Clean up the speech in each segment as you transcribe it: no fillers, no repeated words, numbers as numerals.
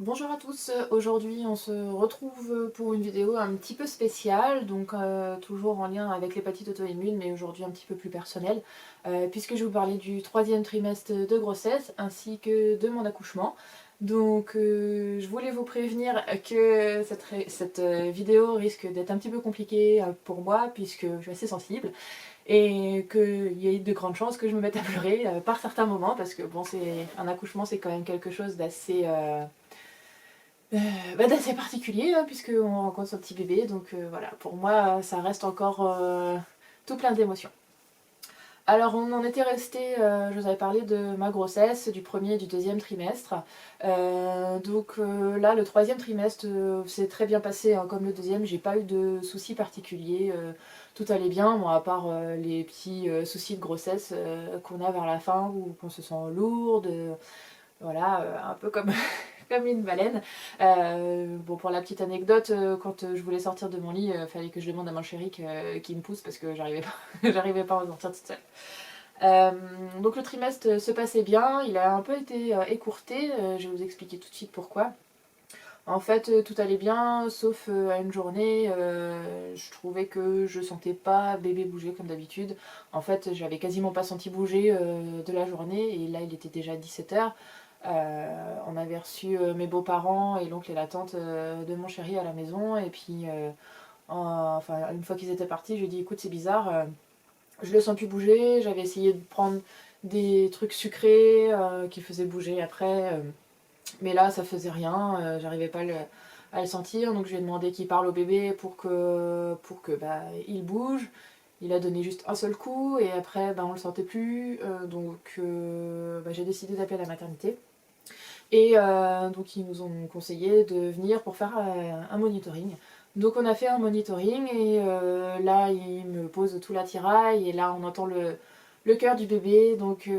Bonjour à tous, aujourd'hui on se retrouve pour une vidéo un petit peu spéciale, donc toujours en lien avec l'hépatite auto-immune, mais aujourd'hui un petit peu plus personnelle, puisque je vais vous parler du troisième trimestre de grossesse ainsi que de mon accouchement. Donc je voulais vous prévenir que cette vidéo risque d'être un petit peu compliquée pour moi, puisque je suis assez sensible, et qu'il y a de grandes chances que je me mette à pleurer par certains moments, parce que bon, un accouchement c'est quand même quelque chose d'assez... d'assez particulier, hein, puisqu'on rencontre son petit bébé, donc voilà, pour moi ça reste encore tout plein d'émotions. Alors on en était resté, je vous avais parlé de ma grossesse, du premier et du deuxième trimestre. Là le troisième trimestre s'est très bien passé, hein, comme le deuxième, j'ai pas eu de soucis particuliers, tout allait bien, bon, à part les petits soucis de grossesse qu'on a vers la fin, où on se sent lourde, voilà, un peu comme, comme une baleine. Bon, pour la petite anecdote, quand je voulais sortir de mon lit, il fallait que je demande à mon chéri qu'il me pousse parce que j'arrivais pas, j'arrivais pas à sortir toute seule. Donc le trimestre se passait bien, il a un peu été écourté, je vais vous expliquer tout de suite pourquoi. En fait, tout allait bien, sauf à une journée, je trouvais que je sentais pas bébé bouger comme d'habitude. En fait, j'avais quasiment pas senti bouger de la journée, et là il était déjà 17h. On avait reçu mes beaux-parents et l'oncle et la tante de mon chéri à la maison, et puis enfin, une fois qu'ils étaient partis, je lui ai dit écoute, c'est bizarre, je le sens plus bouger. J'avais essayé de prendre des trucs sucrés qui faisaient bouger après, mais là ça faisait rien, j'arrivais pas à le sentir, donc je lui ai demandé qu'il parle au bébé pour que il bouge. Il a donné juste un seul coup et après on le sentait plus, j'ai décidé d'appeler la maternité. Et donc ils nous ont conseillé de venir pour faire un monitoring. Donc on a fait un monitoring et là ils me posent tout l'attirail et là on entend le cœur du bébé. Donc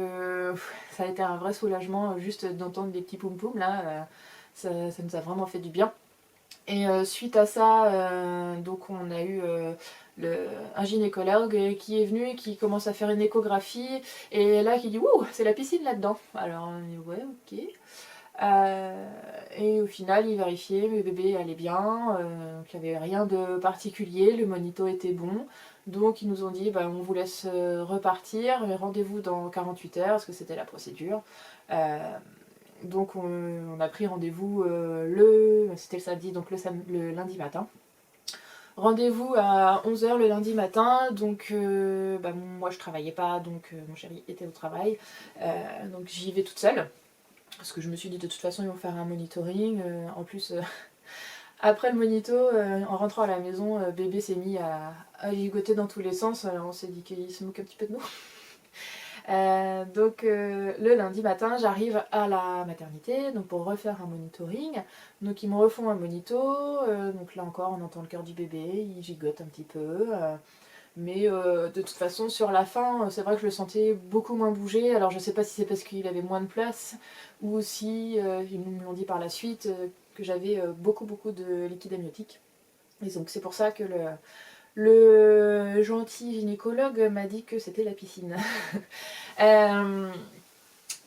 ça a été un vrai soulagement juste d'entendre des petits poum poum là. Ça nous a vraiment fait du bien. Et suite à ça, donc on a eu un gynécologue qui est venu et qui commence à faire une échographie et là qui dit ouh, c'est la piscine là-dedans. Alors on dit ouais, ok. Et au final, il vérifiait, le bébé allait bien, qu'il n'y avait rien de particulier, le monito était bon. Donc ils nous ont dit, on vous laisse repartir, mais rendez-vous dans 48 heures, parce que c'était la procédure. Euh, donc on a pris rendez-vous c'était le samedi, donc le lundi matin. Rendez-vous à 11h le lundi matin, donc moi je travaillais pas, donc mon chéri était au travail, donc j'y vais toute seule. Parce que je me suis dit de toute façon ils vont faire un monitoring. En plus, après le monito, en rentrant à la maison, bébé s'est mis à gigoter dans tous les sens. Alors on s'est dit qu'il se moque un petit peu de nous. Le lundi matin, j'arrive à la maternité donc pour refaire un monitoring. Donc ils me refont un monito. Donc là encore, on entend le cœur du bébé, il gigote un petit peu. Mais de toute façon, sur la fin, c'est vrai que je le sentais beaucoup moins bouger. Alors je sais pas si c'est parce qu'il avait moins de place ou si, ils me l'ont dit par la suite, que j'avais beaucoup de liquide amniotique. Et donc c'est pour ça que le gentil gynécologue m'a dit que c'était la piscine. Euh,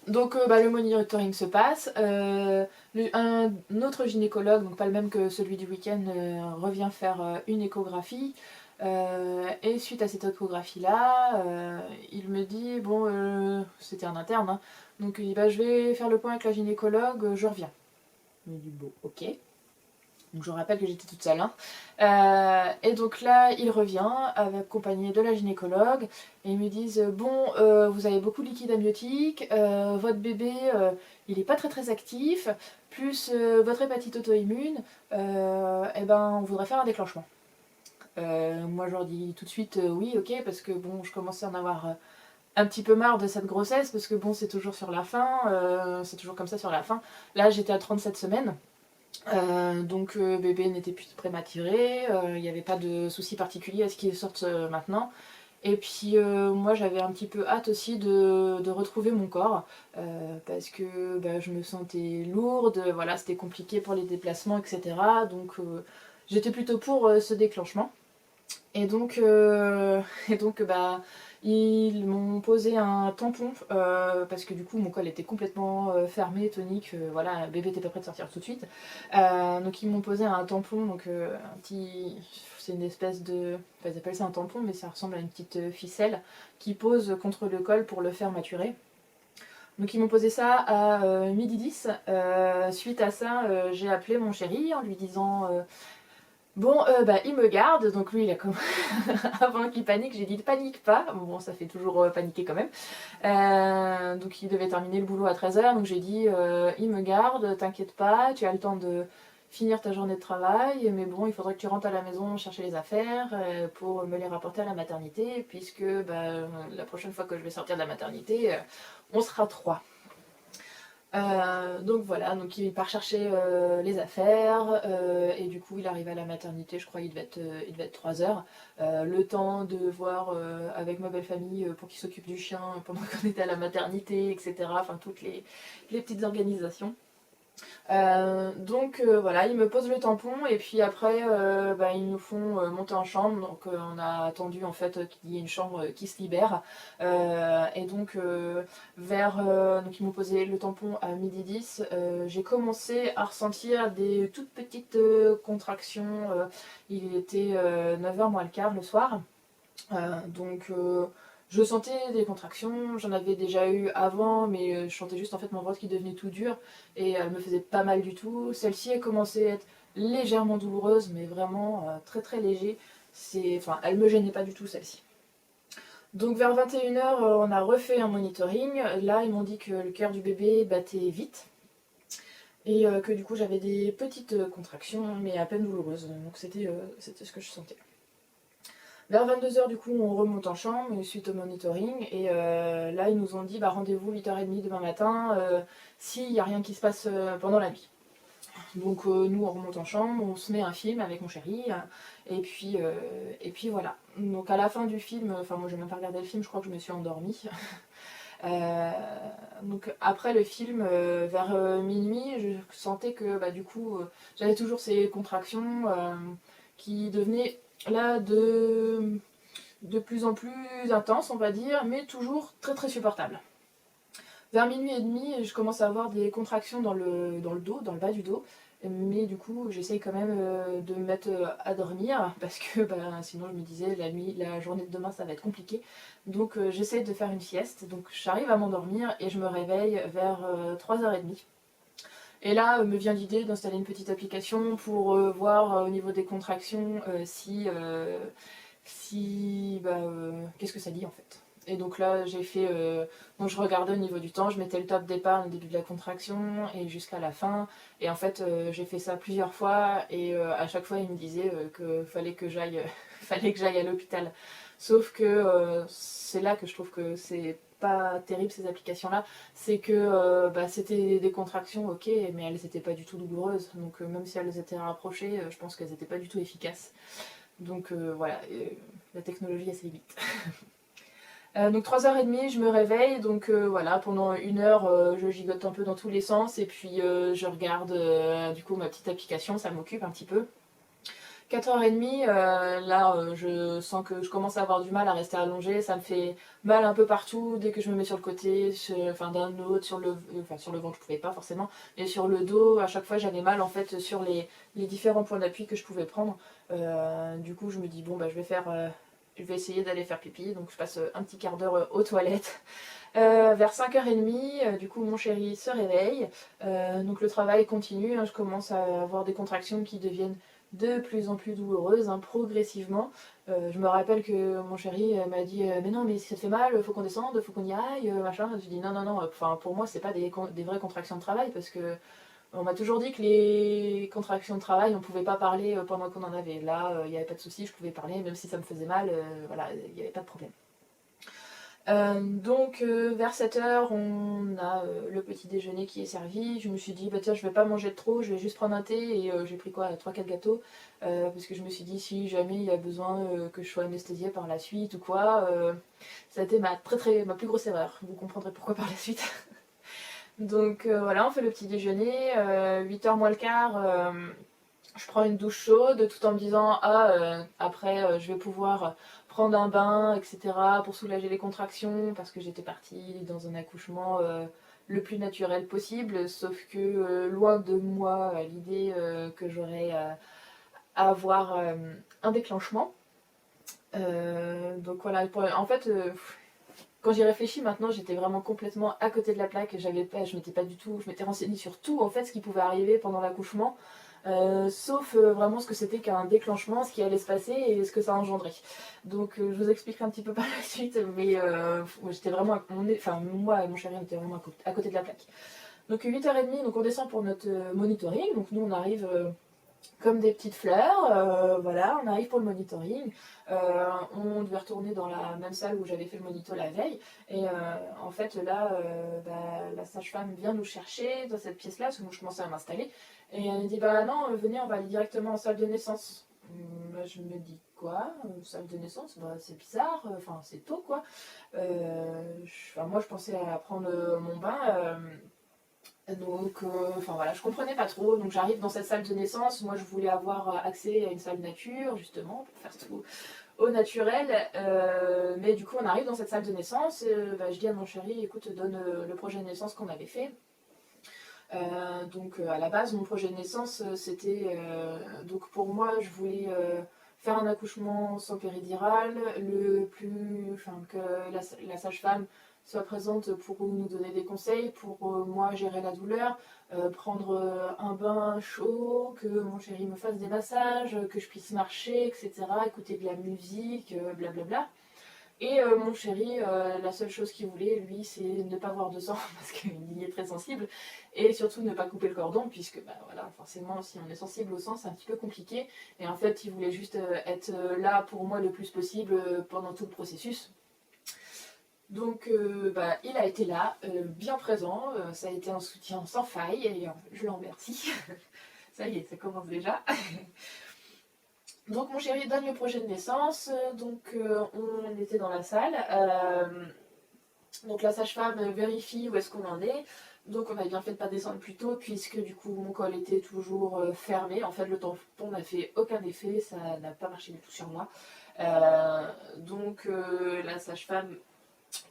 le monitoring se passe. Un autre gynécologue, donc pas le même que celui du week-end, revient faire une échographie. Et suite à cette échographie-là, il me dit, bon, c'était un interne, hein, donc il dit, je vais faire le point avec la gynécologue, je reviens. Il me dit, bon, ok. Donc je rappelle que j'étais toute seule, hein. Et donc là, il revient, accompagné de la gynécologue, et ils me disent bon, vous avez beaucoup de liquide amniotique, votre bébé, il n'est pas très actif, plus votre hépatite auto-immune, on voudrait faire un déclenchement. Moi, je leur dis tout de suite oui, ok, parce que bon, je commençais à en avoir un petit peu marre de cette grossesse, parce que bon, c'est toujours sur la fin, c'est toujours comme ça sur la fin. Là, j'étais à 37 semaines. Bébé n'était plus prématuré, il n'y avait pas de souci particulier à ce qu'il sorte maintenant. Et puis moi j'avais un petit peu hâte aussi de retrouver mon corps, parce que je me sentais lourde, voilà, c'était compliqué pour les déplacements, etc. Donc j'étais plutôt pour ce déclenchement. Et donc, Ils m'ont posé un tampon parce que du coup mon col était complètement fermé, tonique, voilà, bébé t'es pas prêt de sortir tout de suite. Donc ils m'ont posé un tampon, donc un petit... C'est une espèce de... Enfin, ils appellent ça un tampon, mais ça ressemble à une petite ficelle qui pose contre le col pour le faire maturer. Donc ils m'ont posé ça à 12h10. Suite à ça, j'ai appelé mon chéri en lui disant bon, bah il me garde. Donc lui il a comme avant qu'il panique, j'ai dit panique pas. Bon, ça fait toujours paniquer quand même. Donc il devait terminer le boulot à 13h, donc j'ai dit il me garde, t'inquiète pas, tu as le temps de finir ta journée de travail, mais bon, il faudrait que tu rentres à la maison chercher les affaires pour me les rapporter à la maternité, puisque bah, la prochaine fois que je vais sortir de la maternité, on sera trois. Donc voilà, donc il part chercher les affaires et du coup il arrive à la maternité, je crois il devait être 3h. Le temps de voir avec ma belle famille pour qu'il s'occupe du chien pendant qu'on était à la maternité, etc. Enfin toutes les petites organisations. Donc voilà, ils me posent le tampon et puis après bah, ils nous font monter en chambre. Donc on a attendu en fait qu'il y ait une chambre qui se libère. Et donc donc ils m'ont posé le tampon à 12h10. J'ai commencé à ressentir des toutes petites contractions. Il était 9h moins le quart le soir. Donc je sentais des contractions, j'en avais déjà eu avant, mais je sentais juste en fait mon ventre qui devenait tout dur et elle me faisait pas mal du tout. Celle-ci a commencé à être légèrement douloureuse, mais vraiment très très léger. Enfin, elle me gênait pas du tout celle-ci. Donc vers 21h, on a refait un monitoring. Là, ils m'ont dit que le cœur du bébé battait vite et que du coup j'avais des petites contractions, mais à peine douloureuses. Donc c'était ce que je sentais. Vers 22h, du coup, on remonte en chambre suite au monitoring. Et là, ils nous ont dit bah, rendez-vous 8h30 demain matin s'il n'y a rien qui se passe pendant la nuit. Donc, nous, on remonte en chambre, on se met un film avec mon chéri. Et puis voilà. Donc, à la fin du film, enfin, moi, j'ai même pas regardé le film, je crois que je me suis endormie. Donc après le film, vers minuit, je sentais que bah, du coup j'avais toujours ces contractions qui devenaient là de plus en plus intenses, on va dire, mais toujours très très supportables. Vers minuit et demi, je commence à avoir des contractions dans le dos, dans le bas du dos. Mais du coup, j'essaye quand même de me mettre à dormir parce que bah, sinon je me disais la journée de demain ça va être compliqué. Donc j'essaye de faire une sieste. Donc j'arrive à m'endormir et je me réveille vers 3h30. Et là me vient l'idée d'installer une petite application pour voir au niveau des contractions qu'est-ce que ça dit en fait. Et donc là j'ai fait, donc je regardais au niveau du temps, je mettais le top départ au début de la contraction et jusqu'à la fin. Et en fait j'ai fait ça plusieurs fois et à chaque fois il me disait qu'il fallait que j'aille fallait que j'aille à l'hôpital. Sauf que c'est là que je trouve que c'est pas terrible ces applications là, c'est que bah, c'était des contractions ok mais elles n'étaient pas du tout douloureuses. Donc même si elles étaient rapprochées, je pense qu'elles n'étaient pas du tout efficaces. Donc voilà, la technologie a ses limites. Donc 3h30, je me réveille, donc voilà, pendant 1 heure, je gigote un peu dans tous les sens et puis je regarde du coup ma petite application, ça m'occupe un petit peu. 4h30, là je sens que je commence à avoir du mal à rester allongée, ça me fait mal un peu partout dès que je me mets sur le côté, enfin d'un autre, sur le ventre je pouvais pas forcément, mais sur le dos, à chaque fois j'avais mal en fait sur les différents points d'appui que je pouvais prendre. Du coup je me dis bon bah je vais essayer d'aller faire pipi, donc je passe un petit quart d'heure aux toilettes. Vers 5h30, du coup mon chéri se réveille, donc le travail continue, hein, je commence à avoir des contractions qui deviennent de plus en plus douloureuses, hein, progressivement. Je me rappelle que mon chéri m'a dit mais non mais si ça te fait mal, faut qu'on descende, faut qu'on y aille, machin. Je lui dis non non non, enfin pour moi c'est pas des vraies contractions de travail parce que on m'a toujours dit que les contractions de travail, on pouvait pas parler pendant qu'on en avait. Là, il n'y avait pas de souci, je pouvais parler, même si ça me faisait mal, voilà, il n'y avait pas de problème. Donc vers 7h, on a le petit déjeuner qui est servi. Je me suis dit, bah tiens, je vais pas manger de trop, je vais juste prendre un thé et j'ai pris quoi, 3-4 gâteaux. Parce que je me suis dit, si jamais il y a besoin que je sois anesthésiée par la suite ou quoi, ça a été ma plus grosse erreur. Vous comprendrez pourquoi par la suite. Donc voilà, on fait le petit déjeuner, 8h moins le quart, je prends une douche chaude tout en me disant après je vais pouvoir prendre un bain, etc. pour soulager les contractions, parce que j'étais partie dans un accouchement le plus naturel possible, sauf que loin de moi l'idée que j'aurais à avoir un déclenchement. Donc voilà, en fait, quand j'y réfléchis maintenant, j'étais vraiment complètement à côté de la plaque. Je m'étais renseignée sur tout en fait ce qui pouvait arriver pendant l'accouchement, sauf vraiment ce que c'était qu'un déclenchement, ce qui allait se passer et ce que ça engendrait. Donc je vous expliquerai un petit peu par la suite, mais j'étais vraiment, moi et mon chéri, on était vraiment à côté de la plaque. Donc 8h30, donc on descend pour notre monitoring. Donc nous on arrive comme des petites fleurs, voilà, on arrive pour le monitoring. On devait retourner dans la même salle où j'avais fait le monito la veille. Et en fait, là, la sage-femme vient nous chercher dans cette pièce-là, parce que moi je commençais à m'installer. Et elle me dit, bah non, venez, on va aller directement en salle de naissance. Je me dis, quoi, salle de naissance, bah, c'est bizarre, enfin c'est tôt quoi. Moi je pensais à prendre mon bain. Donc, voilà, je comprenais pas trop. Donc, j'arrive dans cette salle de naissance. Moi, je voulais avoir accès à une salle nature, justement, pour faire tout au naturel. Mais du coup, on arrive dans cette salle de naissance. Je dis à mon chéri, écoute, donne le projet de naissance qu'on avait fait. À la base, mon projet de naissance, c'était. Donc, pour moi, je voulais faire un accouchement sans péridurale, que la sage-femme soit présente pour nous donner des conseils, pour moi gérer la douleur, prendre un bain chaud, que mon chéri me fasse des massages, que je puisse marcher, etc., écouter de la musique, blablabla. Et mon chéri, la seule chose qu'il voulait, lui, c'est ne pas voir de sang, parce qu'il y est très sensible, et surtout ne pas couper le cordon, puisque voilà, forcément, si on est sensible au sang, c'est un petit peu compliqué. Et en fait, il voulait juste être là pour moi le plus possible pendant tout le processus. Donc il a été là, bien présent, ça a été un soutien sans faille, et je l'en remercie. Ça y est, ça commence déjà. Donc mon chéri donne le projet de naissance, on était dans la salle, donc la sage-femme vérifie où est-ce qu'on en est, donc on a bien fait de ne pas descendre plus tôt puisque du coup mon col était toujours fermé, en fait le tampon n'a fait aucun effet, ça n'a pas marché du tout sur moi. La sage-femme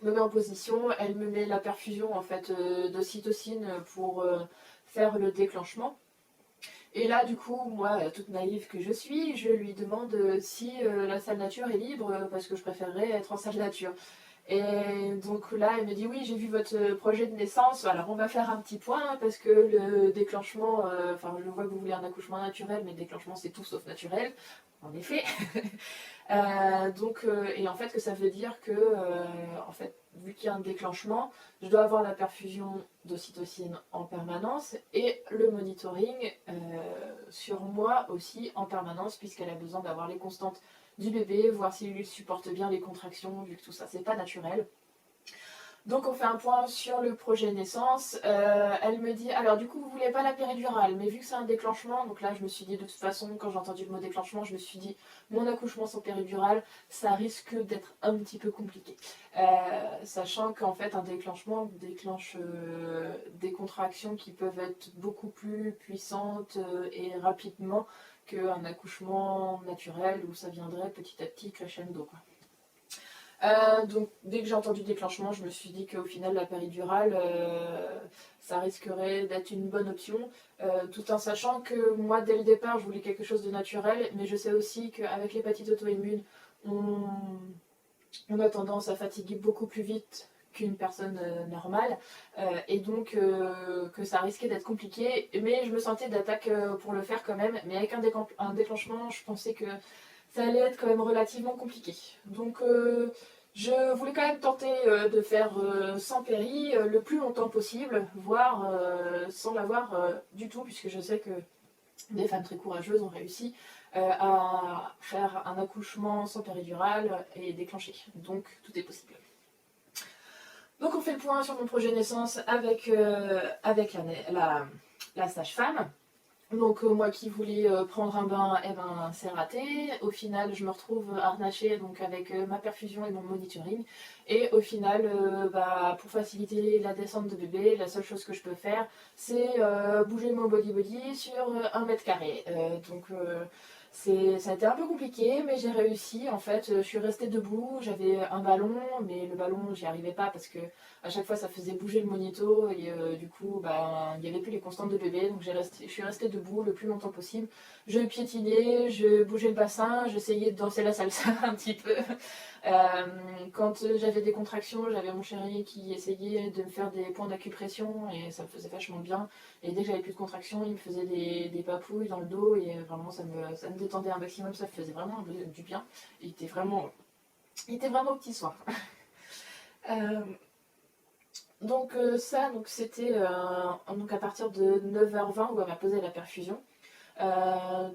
me met en position, elle me met la perfusion en fait d'ocytocine pour faire le déclenchement. Et là, du coup, moi, toute naïve que je suis, je lui demande si la salle nature est libre, parce que je préférerais être en salle nature. Et donc là, elle me dit oui, j'ai vu votre projet de naissance, alors on va faire un petit point, parce que le déclenchement, je vois que vous voulez un accouchement naturel, mais le déclenchement c'est tout sauf naturel, en effet. Et en fait, que ça veut dire que, en fait, vu qu'il y a un déclenchement, je dois avoir la perfusion d'ocytocine en permanence et le monitoring sur moi aussi en permanence, puisqu'elle a besoin d'avoir les constantes du bébé, voir s'il supporte bien les contractions, vu que tout ça c'est pas naturel. Donc on fait un point sur le projet naissance. Elle me dit, alors du coup vous voulez pas la péridurale, mais vu que c'est un déclenchement, donc là je me suis dit de toute façon, quand j'ai entendu le mot déclenchement, je me suis dit, mon accouchement sans péridurale, ça risque d'être un petit peu compliqué. Sachant qu'en fait un déclenchement déclenche des contractions qui peuvent être beaucoup plus puissantes et rapidement qu'un accouchement naturel où ça viendrait petit à petit crescendo, quoi. Donc dès que j'ai entendu déclenchement, je me suis dit qu'au final la péridurale, ça risquerait d'être une bonne option, tout en sachant que moi dès le départ je voulais quelque chose de naturel, mais je sais aussi qu'avec l'hépatite auto-immune, on a tendance à fatiguer beaucoup plus vite qu'une personne normale, et donc que ça risquait d'être compliqué, mais je me sentais d'attaque pour le faire quand même, mais avec un déclenchement, je pensais que ça allait être quand même relativement compliqué. Donc je voulais quand même tenter de faire sans péri le plus longtemps possible, voire sans l'avoir du tout, puisque je sais que des femmes très courageuses ont réussi à faire un accouchement sans péridurale et déclencher. Donc tout est possible. Donc on fait le point sur mon projet de naissance avec la sage-femme. Donc moi qui voulais prendre un bain, c'est raté. Au final, je me retrouve harnachée donc, avec ma perfusion et mon monitoring. Et au final, pour faciliter la descente de bébé, la seule chose que je peux faire, c'est bouger mon body sur 1 mètre carré. Ça a été un peu compliqué, mais j'ai réussi. En fait, je suis restée debout, j'avais un ballon, mais le ballon, j'y arrivais pas parce que à chaque fois, ça faisait bouger le magnéto et du coup, il n'y avait plus les constantes de bébé. Donc je suis restée debout le plus longtemps possible. Je piétinais, je bougeais le bassin, j'essayais de danser la salsa un petit peu. Quand j'avais des contractions, j'avais mon chéri qui essayait de me faire des points d'acupression et ça me faisait vachement bien. Et dès que j'avais plus de contractions, il me faisait des papouilles dans le dos et vraiment ça me détendait un maximum, ça me faisait vraiment du bien. Il était vraiment au petit soin. Euh, donc c'était donc à partir de 9h20 où elle m'a posé la perfusion.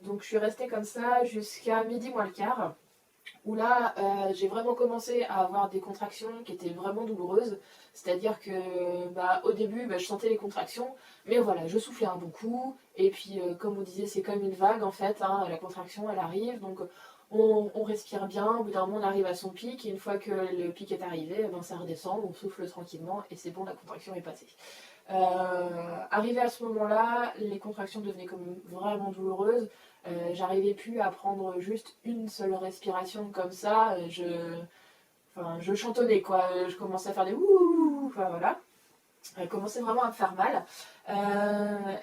Donc je suis restée comme ça jusqu'à midi moins le quart où là j'ai vraiment commencé à avoir des contractions qui étaient vraiment douloureuses. C'est-à-dire que au début je sentais les contractions, mais voilà, je soufflais un bon coup, et puis comme on disait, c'est comme une vague en fait, hein, la contraction elle arrive, donc on respire bien, au bout d'un moment on arrive à son pic, et une fois que le pic est arrivé, ça redescend, on souffle tranquillement, et c'est bon, la contraction est passée. Arrivé à ce moment-là, les contractions devenaient quand même vraiment douloureuses. J'arrivais plus à prendre juste une seule respiration comme ça. Je chantonnais quoi. Je commençais à faire des ouh, enfin voilà. Elle commençait vraiment à me faire mal.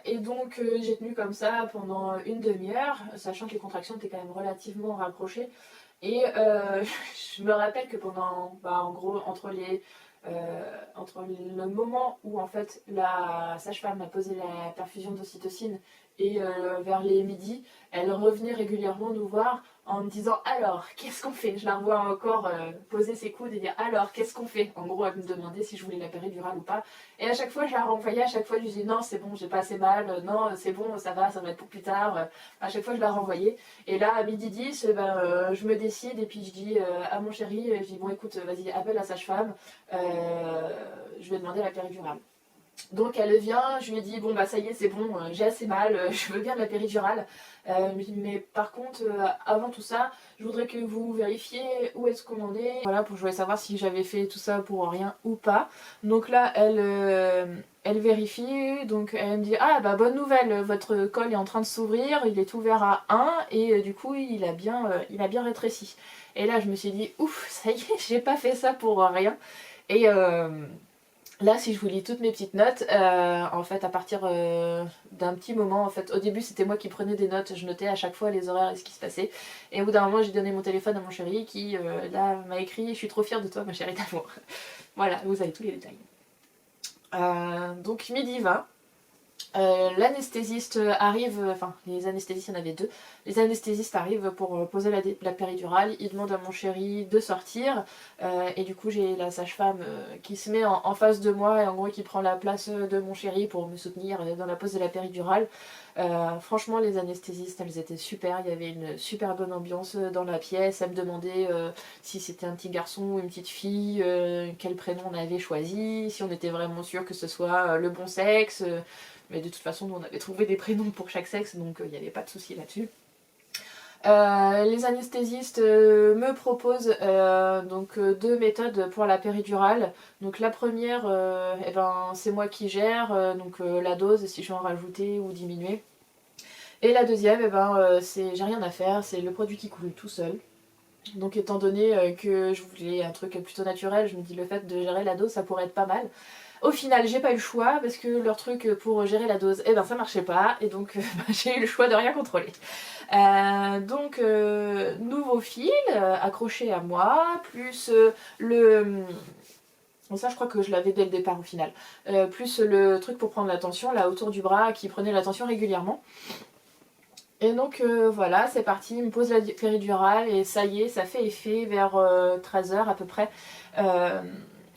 Et donc j'ai tenu comme ça pendant une demi-heure, sachant que les contractions étaient quand même relativement rapprochées. Et je me rappelle que en gros, entre le moment où en fait la sage-femme a posé la perfusion d'ocytocine et vers les midis, elle revenait régulièrement nous voir en me disant alors qu'est-ce qu'on fait. Je la revois encore poser ses coudes et dire alors qu'est-ce qu'on fait. En gros, elle me demandait si je voulais la péridurale ou pas. Et à chaque fois, je la renvoyais, à chaque fois, je lui disais non, c'est bon, j'ai pas assez mal, non, c'est bon, ça va être pour plus tard. À chaque fois, je la renvoyais. Et là, à midi 10, je me décide et puis je dis à mon chéri, je dis bon écoute, vas-y, appelle la sage-femme, je vais demander la péridurale. Donc elle vient, je lui ai dit bon ça y est, c'est bon, j'ai assez mal, je veux bien de la péridurale. Mais par contre, avant tout ça, je voudrais que vous vérifiez où est-ce qu'on en est. Voilà, je voulais savoir si j'avais fait tout ça pour rien ou pas. Donc là, elle vérifie, donc elle me dit ah bonne nouvelle, votre col est en train de s'ouvrir, il est ouvert à 1 et du coup il a bien rétréci. Et là je me suis dit ouf, ça y est, j'ai pas fait ça pour rien. Et là, si je vous lis toutes mes petites notes, en fait, à partir d'un petit moment, en fait, au début, c'était moi qui prenais des notes, je notais à chaque fois les horaires et ce qui se passait. Et au bout d'un moment, j'ai donné mon téléphone à mon chéri qui, là, m'a écrit « Je suis trop fière de toi, ma chérie d'amour ». Voilà, vous avez tous les détails. Donc, midi 20. L'anesthésiste arrive, enfin les anesthésistes, il y en avait deux. Les anesthésistes arrivent pour poser la péridurale. Ils demandent à mon chéri de sortir. Et du coup, j'ai la sage-femme qui se met en face de moi et en gros qui prend la place de mon chéri pour me soutenir dans la pose de la péridurale. Franchement, les anesthésistes, elles étaient super. Il y avait une super bonne ambiance dans la pièce. Elles me demandaient si c'était un petit garçon ou une petite fille, quel prénom on avait choisi, si on était vraiment sûr que ce soit le bon sexe. Mais de toute façon, nous, on avait trouvé des prénoms pour chaque sexe, donc il n'y avait pas de souci là-dessus. Les anesthésistes me proposent deux méthodes pour la péridurale. Donc la première, c'est moi qui gère la dose, si je vais en rajouter ou diminuer. Et la deuxième, j'ai rien à faire, c'est le produit qui coule tout seul. Donc étant donné que je voulais un truc plutôt naturel, je me dis le fait de gérer la dose, ça pourrait être pas mal. Au final, j'ai pas eu le choix parce que leur truc pour gérer la dose, ça marchait pas et donc j'ai eu le choix de rien contrôler. Nouveau fil accroché à moi, plus le... Bon, ça je crois que je l'avais dès le départ au final. Plus le truc pour prendre la tension là autour du bras qui prenait la tension régulièrement. Et donc voilà, c'est parti, il me pose la péridurale et ça y est, ça fait effet vers 13h à peu près.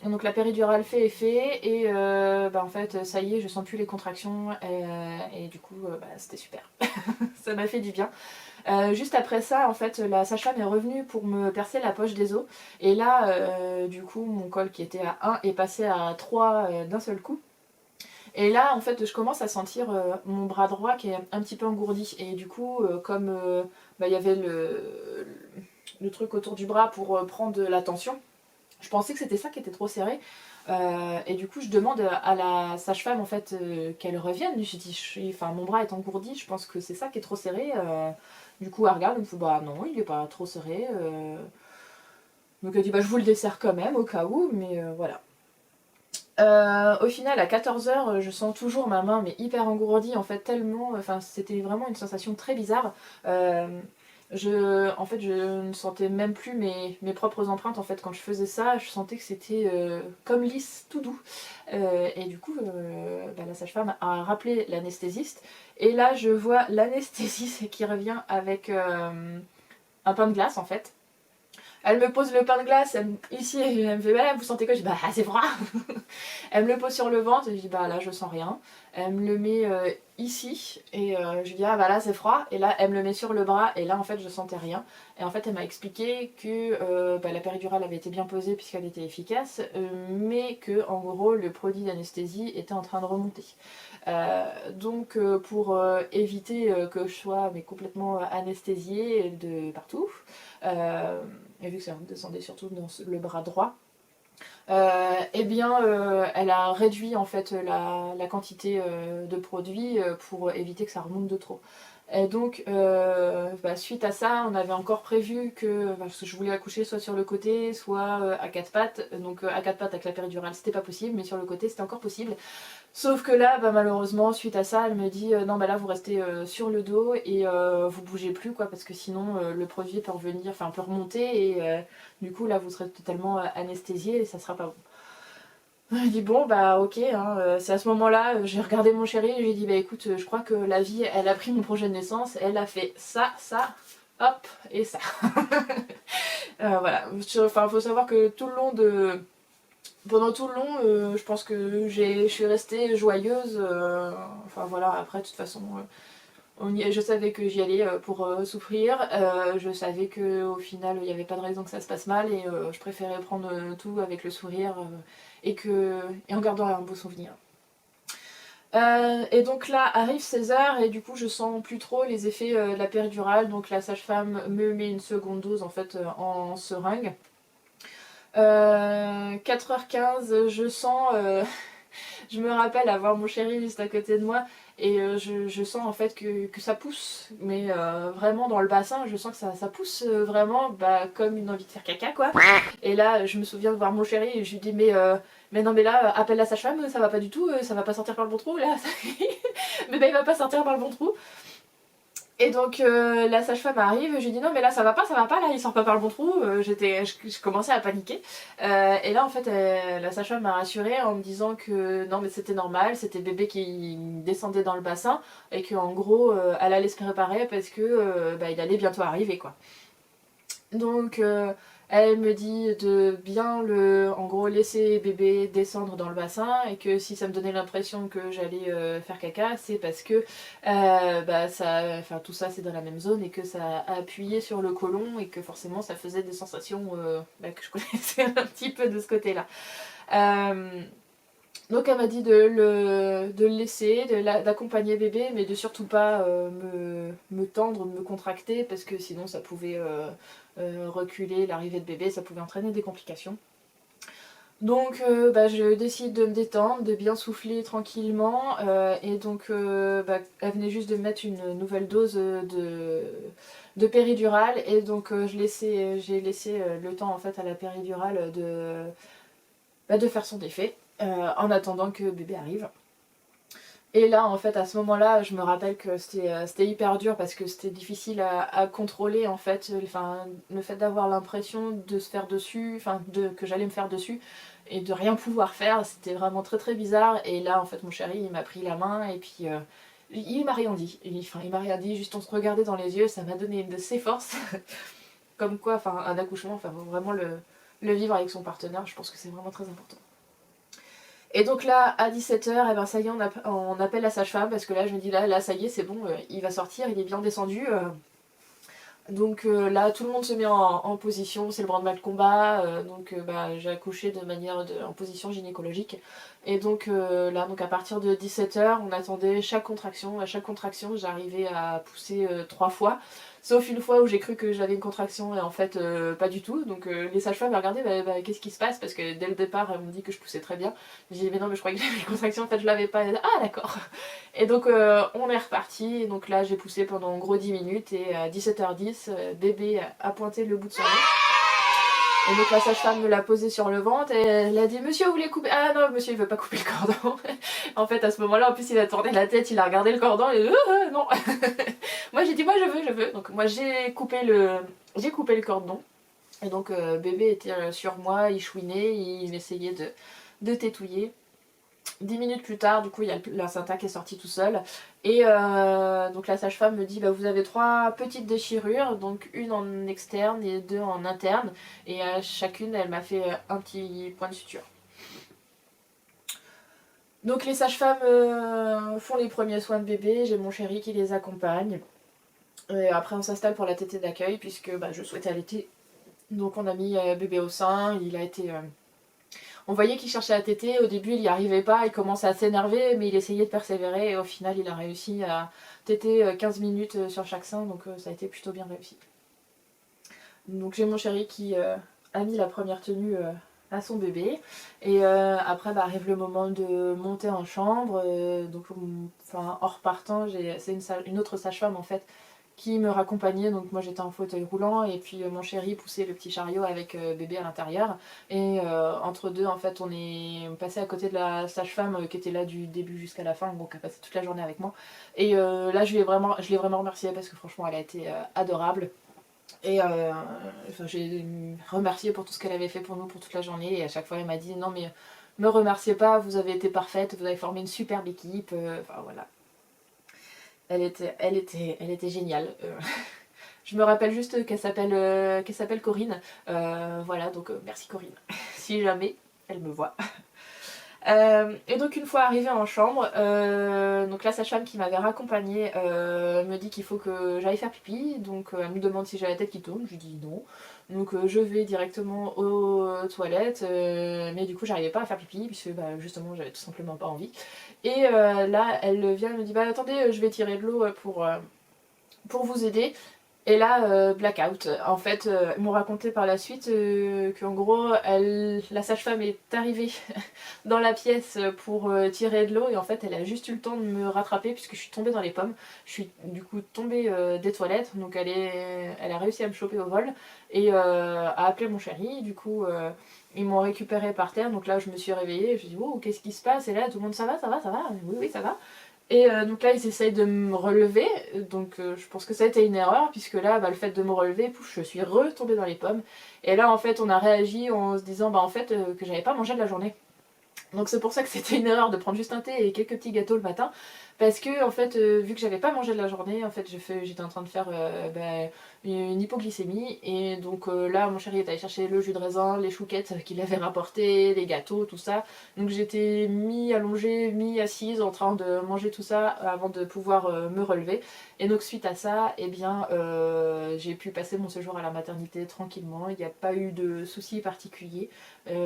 Donc la péridurale fait effet et en fait ça y est, je sens plus les contractions et du coup c'était super. Ça m'a fait du bien. Juste après ça, en fait, la sage-femme est revenue pour me percer la poche des os et là, du coup, mon col qui était à 1 est passé à 3 d'un seul coup. Et là, en fait, je commence à sentir mon bras droit qui est un petit peu engourdi. Et du coup, comme il y avait le truc autour du bras pour prendre la tension, je pensais que c'était ça qui était trop serré. Et du coup je demande à la sage-femme en fait qu'elle revienne. Je dis, enfin mon bras est engourdi, je pense que c'est ça qui est trop serré. Du coup elle regarde, elle me fait bah non il est pas trop serré. Donc elle dit bah je vous le desserre quand même au cas où, mais voilà. Au final, à 14h, je sens toujours ma main mais hyper engourdie, en fait, tellement. Enfin, c'était vraiment une sensation très bizarre. En fait, je ne sentais même plus mes propres empreintes. En fait, quand je faisais ça, je sentais que c'était comme lisse, tout doux. Et du coup, la sage-femme a rappelé l'anesthésiste. Et là, je vois l'anesthésiste qui revient avec un pain de glace, en fait. Elle me pose le pain de glace, ici, elle me fait bah, vous sentez quoi? Je dis bah c'est froid. Elle me le pose sur le ventre, et je dis bah là je sens rien. Elle me le met ici, et je lui dis ah bah là c'est froid. Et là elle me le met sur le bras, et là en fait je sentais rien. Et en fait elle m'a expliqué que la péridurale avait été bien posée puisqu'elle était efficace, mais que en gros le produit d'anesthésie était en train de remonter. Donc pour éviter que je sois mais complètement anesthésiée de partout, et vu que ça descendait surtout dans le bras droit, eh bien elle a réduit en fait la quantité de produit pour éviter que ça remonte de trop. Et donc suite à ça on avait encore prévu que, parce que je voulais accoucher soit sur le côté soit à quatre pattes, donc à quatre pattes avec la péridurale c'était pas possible, mais sur le côté c'était encore possible. Sauf que là, malheureusement, suite à ça, elle me dit non, là vous restez sur le dos et vous bougez plus, quoi, parce que sinon le produit peut revenir, enfin peut remonter et du coup là vous serez totalement anesthésié et ça sera pas bon. Je dis bon bah ok, hein, c'est à ce moment-là, j'ai regardé mon chéri et j'ai dit bah écoute, je crois que la vie, elle a pris mon projet de naissance, elle a fait ça, hop, et ça. Voilà, enfin faut savoir que tout le long de pendant tout le long, je pense que je suis restée joyeuse. Enfin voilà, après de toute façon, je savais que j'y allais pour souffrir. Je savais qu'au final, il n'y avait pas de raison que ça se passe mal et je préférais prendre tout avec le sourire et en gardant un beau souvenir. Et donc là arrive 16h et du coup je sens plus trop les effets de la péridurale. Donc la sage-femme me met une seconde dose en fait en seringue. 4h15, je sens, je me rappelle avoir mon chéri juste à côté de moi et je sens en fait que ça pousse, mais vraiment dans le bassin, je sens que ça pousse vraiment comme une envie de faire caca quoi. Et là, je me souviens de voir mon chéri et je lui dis mais non mais là, appelle la sage-femme, ça va pas du tout, ça va pas sortir par le bon trou là. Mais il va pas sortir par le bon trou. Et donc la sage-femme arrive et je lui dis non mais là ça va pas là, il sort pas par le bon trou. Je commençais à paniquer. Et là en fait la sage-femme m'a rassurée en me disant que non mais c'était normal, c'était bébé qui descendait dans le bassin et qu'en gros elle allait se préparer parce que il allait bientôt arriver quoi. Donc elle me dit de bien en gros laisser bébé descendre dans le bassin et que si ça me donnait l'impression que j'allais faire caca, c'est parce que tout ça c'est dans la même zone et que ça a appuyé sur le côlon et que forcément ça faisait des sensations que je connaissais un petit peu de ce côté-là. Donc elle m'a dit de le laisser, d'accompagner bébé, mais de surtout pas me tendre, me contracter, parce que sinon ça pouvait reculer l'arrivée de bébé, ça pouvait entraîner des complications. Donc je décide de me détendre, de bien souffler tranquillement, et donc elle venait juste de mettre une nouvelle dose de péridurale, et donc j'ai laissé le temps en fait à la péridurale de faire son effet. En attendant que bébé arrive. Et là en fait à ce moment là je me rappelle que c'était hyper dur parce que c'était difficile à contrôler en fait, le fait d'avoir l'impression de se faire dessus, que j'allais me faire dessus et de rien pouvoir faire, c'était vraiment très très bizarre. Et là en fait mon chéri il m'a pris la main et puis il m'a rien dit, il m'a rien dit, juste on se regardait dans les yeux, ça m'a donné une de ses forces. Comme quoi un accouchement, faut vraiment le vivre avec son partenaire, je pense que c'est vraiment très important. Et donc là, à 17h, ça y est, on appelle la sage-femme parce que là, je me dis là ça y est, c'est bon, il va sortir, il est bien descendu. Donc là, tout le monde se met en position, c'est le branle-bas de combat. Donc j'ai accouché en position gynécologique. Et donc là, donc à partir de 17h, on attendait chaque contraction. À chaque contraction, j'arrivais à pousser 3 fois. Sauf une fois où j'ai cru que j'avais une contraction et en fait pas du tout. Donc les sages-femmes m'ont regardé, qu'est-ce qui se passe? Parce que dès le départ, elles m'ont dit que je poussais très bien. J'ai dit mais non, mais je croyais que j'avais une contraction, en fait je l'avais pas. Ah d'accord. Et donc on est reparti. Et donc là j'ai poussé pendant en gros 10 minutes et à 17h10, bébé a pointé le bout de son nez. Et donc la sage-femme me l'a posé sur le ventre et elle a dit monsieur vous voulez couper? Ah non monsieur il veut pas couper le cordon. En fait à ce moment là en plus il a tourné la tête, il a regardé le cordon et non. Moi j'ai dit moi je veux. Donc moi j'ai coupé le cordon. Et donc bébé était sur moi, il chouinait, il essayait de tétouiller. 10 minutes plus tard, du coup, il y a le placenta qui est sorti tout seul. Et donc la sage-femme me dit vous avez 3 petites déchirures, donc une en externe et 2 en interne. Et à chacune, elle m'a fait un petit point de suture. Donc les sages-femmes font les premiers soins de bébé, j'ai mon chéri qui les accompagne. Et après, on s'installe pour la tétée d'accueil puisque je souhaitais allaiter. Donc on a mis bébé au sein, il a été... On voyait qu'il cherchait à téter, au début il n'y arrivait pas, il commençait à s'énerver, mais il essayait de persévérer et au final il a réussi à téter 15 minutes sur chaque sein, donc ça a été plutôt bien réussi. Donc j'ai mon chéri qui a mis la première tenue à son bébé, et après arrive le moment de monter en chambre, donc en repartant, c'est une autre sage-femme en fait, qui me raccompagnait, donc moi j'étais en fauteuil roulant et puis mon chéri poussait le petit chariot avec bébé à l'intérieur et entre deux en fait on est passé à côté de la sage-femme qui était là du début jusqu'à la fin, donc elle a passé toute la journée avec moi et là je l'ai vraiment remerciée parce que franchement elle a été adorable et j'ai remercié pour tout ce qu'elle avait fait pour nous pour toute la journée et à chaque fois elle m'a dit non mais me remerciez pas, vous avez été parfaite, vous avez formé une superbe équipe, enfin voilà. Elle était géniale. Je me rappelle juste qu'elle s'appelle Corinne. Voilà, donc merci Corinne. Si jamais elle me voit. Et donc une fois arrivée en chambre, donc la sage-femme qui m'avait raccompagnée me dit qu'il faut que j'aille faire pipi. Donc elle me demande si j'ai la tête qui tourne. Je lui dis non. Donc je vais directement aux toilettes, mais du coup j'arrivais pas à faire pipi puisque justement j'avais tout simplement pas envie. Et là elle vient et me dit attendez je vais tirer de l'eau pour vous aider. Et là, blackout. En fait, ils m'ont raconté par la suite qu'en gros, la sage-femme est arrivée dans la pièce pour tirer de l'eau et en fait, elle a juste eu le temps de me rattraper puisque je suis tombée dans les pommes. Je suis du coup tombée des toilettes, donc elle a réussi à me choper au vol et a appelé mon chéri. Du coup, ils m'ont récupérée par terre, donc là, je me suis réveillée. Je me suis dit, oh, qu'est-ce qui se passe? Et là, tout le monde, ça va? Oui, oui, ça va. Et donc là ils essayent de me relever, donc je pense que ça a été une erreur puisque là le fait de me relever, pouf, je suis retombée dans les pommes. Et là en fait on a réagi en se disant en fait que j'avais pas mangé de la journée. Donc c'est pour ça que c'était une erreur de prendre juste un thé et quelques petits gâteaux le matin. Parce que en fait vu que j'avais pas mangé de la journée, en fait j'étais en train de faire une hypoglycémie. Et donc là mon chéri est allé chercher le jus de raisin, les chouquettes qu'il avait rapporté, les gâteaux, tout ça. Donc j'étais mi-allongée, mi-assise en train de manger tout ça avant de pouvoir me relever. Et donc suite à ça, eh bien j'ai pu passer mon séjour à la maternité tranquillement. Il n'y a pas eu de soucis particuliers.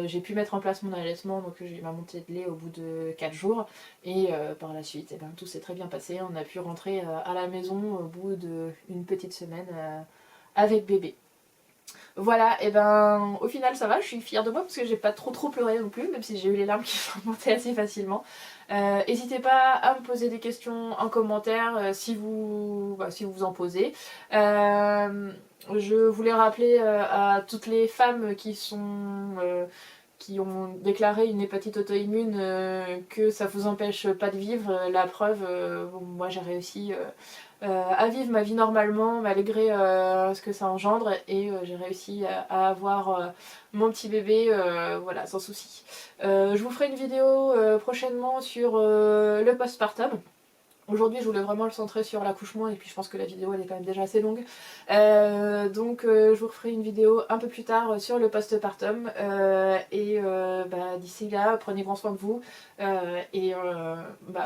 J'ai pu mettre en place mon allaitement, donc j'ai eu ma montée de lait au bout de 4 jours. Et par la suite, eh ben, tout s'est très bien passé. On a pu rentrer à la maison au bout d'une petite semaine avec bébé. Voilà, et ben au final ça va, je suis fière de moi parce que j'ai pas trop pleuré non plus, même si j'ai eu les larmes qui sont montées assez facilement. N'hésitez pas à me poser des questions en commentaire si vous en posez. Je voulais rappeler à toutes les femmes qui ont déclaré une hépatite auto-immune que ça vous empêche pas de vivre. La preuve, moi j'ai réussi à vivre ma vie normalement malgré ce que ça engendre et j'ai réussi à avoir mon petit bébé voilà, sans souci. Je vous ferai une vidéo prochainement sur le postpartum. Aujourd'hui je voulais vraiment le centrer sur l'accouchement et puis je pense que la vidéo elle est quand même déjà assez longue. Donc je vous referai une vidéo un peu plus tard sur le postpartum et d'ici là prenez grand soin de vous et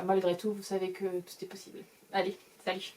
malgré tout vous savez que tout est possible. Allez, salut!